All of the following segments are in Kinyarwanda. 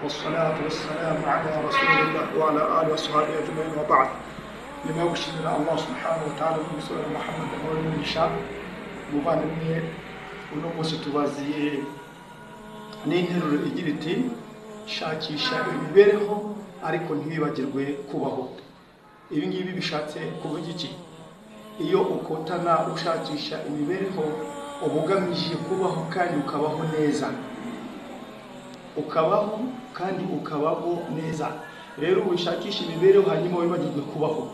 والصلاة والسلام على رسول الله وعلى آله وصحبه أجمعين وبعد. nyuma yo gushimira Allah subhanahu wa ta'ala no gusura Muhammad n'umugisha muvandimwe uno munsi tubaziye n'interuro igira iti shakisha imibereho ariko ntibibagirwe kubaho. Ibi ngibi bishatse kuvuga iki? Iyo ukotana ushakisha imibereho ubugamije kubaho kandi ukabaho neza, ukabaho neza. Rero ushakisha imibereho hanyuma wibagirwe kubaho.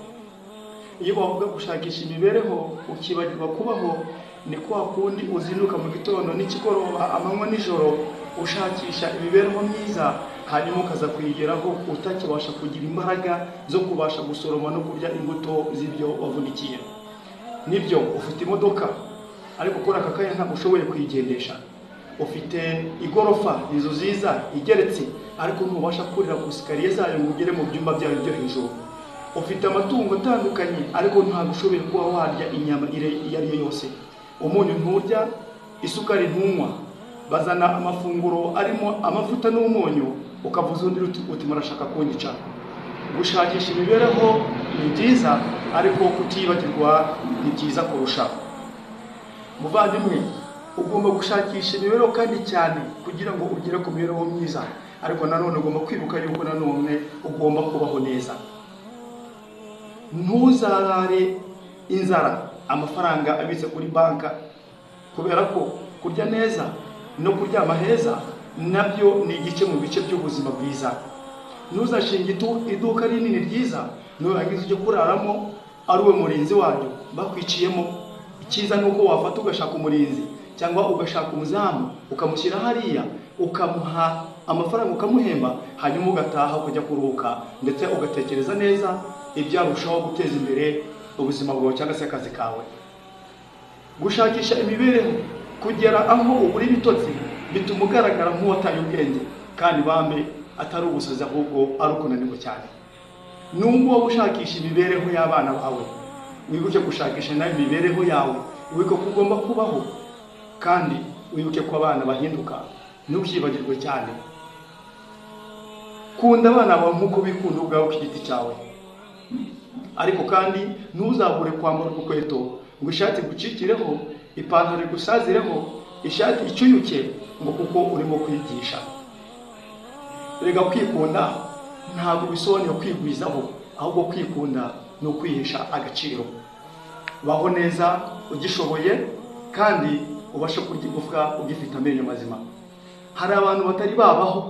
Iyo bavuga gushakisha imibereho ukibagirwa kubaho, ni kwa kundi uzinduka mu gitondo n'ikigoroba amanywa nijoro ushakisha imibereho myiza, hanyuma ukaza kuyigeraho utakibasha kugira imbaraga zo kubasha gusoroma no kurya imbuto z'ibyo wavunikiye. Nibyo ufite imodoka ariko kora aka kanya ntabwo ushoboye kuyigendesha. Ufite igorofa inzu nziza igeretse ariko ntubasha kurira ku sikariye zayo ngo ugere mu byumba byayo byo hejuru. Ufite amatungo atandukanye ariko ntabwo ushoboye kuba warya inyama iyo ari yo yose. Umunyu nturya, isukari ntunywa, bazana amafunguro arimo amavuta n'umunyu ukavuza undi uti murashaka kunyica. Gushakisha imibereho ni byiza ariko kutibagirwa ni byiza kurusha. Muvandimwe, ugomba gushakisha imibereho kandi cyane kugira ngo ugere ku mibereho myiza, ariko nanone ugomba kwibuka yuko nanone ugomba kubaho neza. Ntuzarare inzara amafaranga abitse kuri banka, kubera ko kurya neza no kuryama heza nabyo ni igice mu bice by'ubuzima bwiza. Ntuzashinge iduka rinini ryiza nurangiza ujye kuraramo ari we murinzi waryo bakwiciyemo. Icyiza nuko wafata ugashaka umurinzi cyangwa ugashaka umuzamu ukamushyira hariya ukamuha amafaranga ukamuhemba, hanyuma ugataha ukajya kuruhuka ndetse ugatekereza neza ibyarushaho guteza imbere ubuzima bwawe cyangwa se akazi kawe. Gushakisha imibereho kugera aho ubura ibitotsi bituma ugaragara nk'uwataye ubwenge, kandi bambe atari ubusazi ahubwo ari ukunanirwa cyane. Nubwo waba ushakisha imibereho y'abana bawe, wibuke gushakisha nayo imibereho yawe, wibuke ko ugomba kubaho kandi wibuke ko abana bahinduka. Ntukibagirwe cyane, kunda abana bawe nk'uko bikunda ubwawe ku giti cyawe, ariko kandi ntuzabure kwambara urukweto ngo ishati gucikireho, ipantaro igusazireho, ishati icyuyuke ngo kuko urimo kwigisha. Rega kwikunda ntabwo bisobanuye kwigwizaho, ahubwo kwikunda ni ukwihesha agaciro. Baho neza ugishoboye kandi ubasha kurya igufwa ugifite amenyo mazima. Hari abantu batari babaho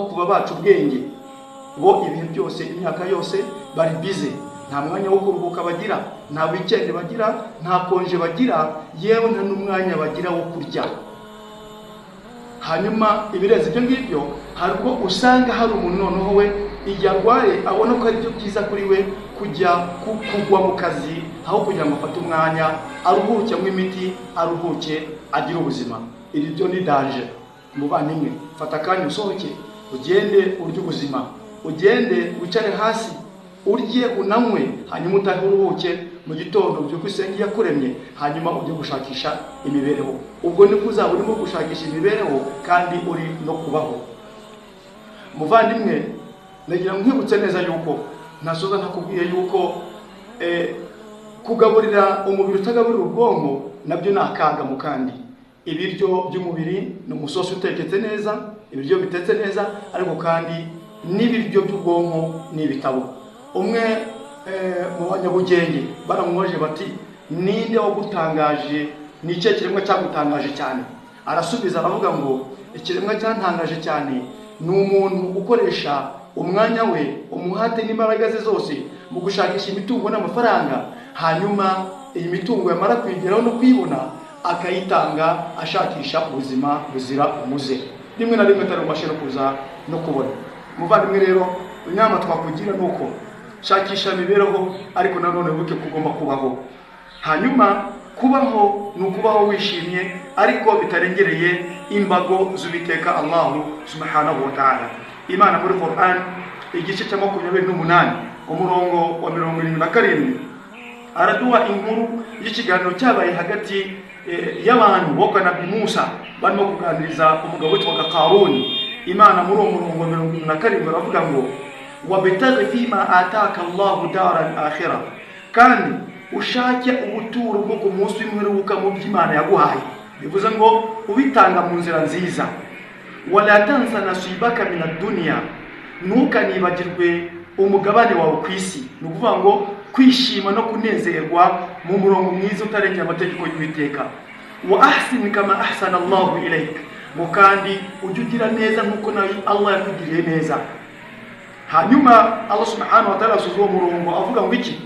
kuva bacu ubwenge, bo ibihe byose imyaka yose bari bize, nta mwanya wo kuruhuka bagira, nta weekend bagira, nta konje bagira, yewe nta n'umwanya bagira wo kurya. Hanyuma ibirezi ibyo ngibyo hari ubwo usanga hari umuntu noneho we igihe arwaye abona ko ari byo byiza kuri we kujya kugwa mu kazi aho kugira ngo afate umwanya aruhuke mu imiti, aruhuke agire ubuzima. Ibi byo ni danger. Muvandimwe, fata akanya usohoke ugende urye ubuzima, ugende wicare hasi urye unanywe, hanyuma utahe uruhuke mu gitondo byuko isenga yakuremye, hanyuma ujye gushakisha imibereho. Ubwo niko uzaba urimo gushakisha imibereho kandi uri no kubaho. Muvandimwe, nagira nkwibutse neza yuko nasoza ntakubwiye yuko kugaburira umubiri utagaburira ubwonko nabyo ni akaga mu kandi. Ibiryo by'umubiri ni umusosi uteketse neza, ibiryo bitetse neza, ariko kandi n'ibiryo by'ubwonko ni ibitabo. Umwe mu banyabugenge baramwoje bati ninde wagutangaje, ni icyo kiremwa cyagutangaje cyane? Arasubiza aravuga ngo ikiremwa cyantangaje cyane ni umuntu ukoresha umwanya we, umuhate n'imbaraga ze zose mu gushakisha imitungo n'amafaranga, hanyuma iyi mitungo yamara kwigeraho no kwibona akayitanga ashakisha ubuzima buzira umuze. Rimwe na rimwe atari umashe no kuza no kubona. Muvandimwe rero, inama twakugira nuko shakisha imibereho ariko nanone wibuke kugomba kubaho. Hanyuma kubaho ni ukubaho wishimye ariko bitarengereye imbago z'Uwiteka Allah subhanahu wa ta'ala. Imana muri Quran igice cya 28 umurongo wa 77 araduha inkuru y'ikiganiro cyabaye hagati y'abantu bo kwa Nabi Musa barimo kuganiriza umugabo witwa Karuni. Imana muri uwo murongo 47 baravuga ngo wabtaghi fima ataka Allahu daral akhirah, kandi ushake ubuturo bwo ku munsi w'imperuka mu by'Imana yaguhaye, bivuze ngo ubitanga mu nzira nziza. Wala tansa nasibaka min ad-dunya, ntukanibagirwe umugabane wawe ku isi. Ni ukuvuga ngo kwishima no kunezerwa mu murongo mwiza utarengera amategeko y'Uwiteka. Wa ahsin kama ahsana Allahu ilayk, ngo kandi ujye ugira neza nkuko nawe Allah yakugiriye neza. Hanyuma Allah subhanahu wa ta'ala asuzuwa murongo avuga ngo iki?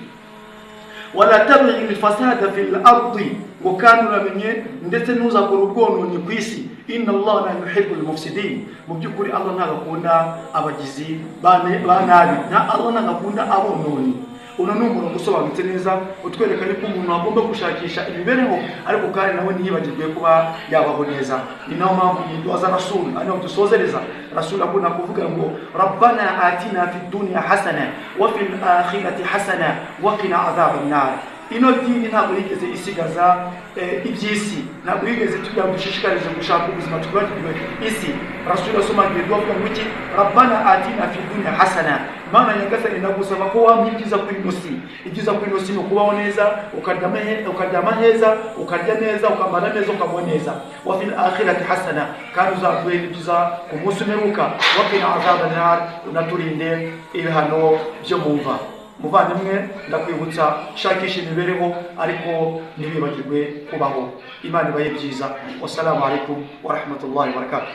Wala tabghi al-fasada fil ardi, ngo kandi uramenye ndetse ntuzakora ubwononyi ku isi. Inna Allah la yuhibbu al-mufsidin, mu byukuri Allah ntagakunda abagizi ba nabi, Allah ntagakunda abononyi. Uno ni umurongo usobanutse neza utwereka ko umuntu agomba gushakisha imibereho ariko kandi nawe ntiyibagirwe kuba yabaho neza. Ni nayo mpamvu yitwa za Rasul, ano dusozereza Rasul akunda kuvuga ngo Rabbana atina fid dunya hasana wa fil akhirati hasana wa qina adhaban nar. Ino dini ntabwo yigeze isigaza iby'isi, ntabwo yigeze tujya dushishikarize gushaka ubuzima twubakirwe isi. Rasul asomagiye avuga ngo iki? Rabbana atina fid dunya hasana, Mana nyagasani ndagusaba ko wampa ibyiza kuri ino si. Ibyiza kuri ino si ni ukubaho neza, ukaryama heza, ukarya neza, ukambara neza, ukabaho neza. Wa fil akhirati hasana, kandi uzaduhe ibyiza ku munsi w'imperuka. Wa qina adhaban nar, unaturinde ibihano byo mu mva. Muvandimwe, ndakwibutsa shakisha imibereho ariko ntibibagirwe kubaho. Imana ibahe byiza. Wassalamu alaikum wa rahmatullahi wa barakatuh.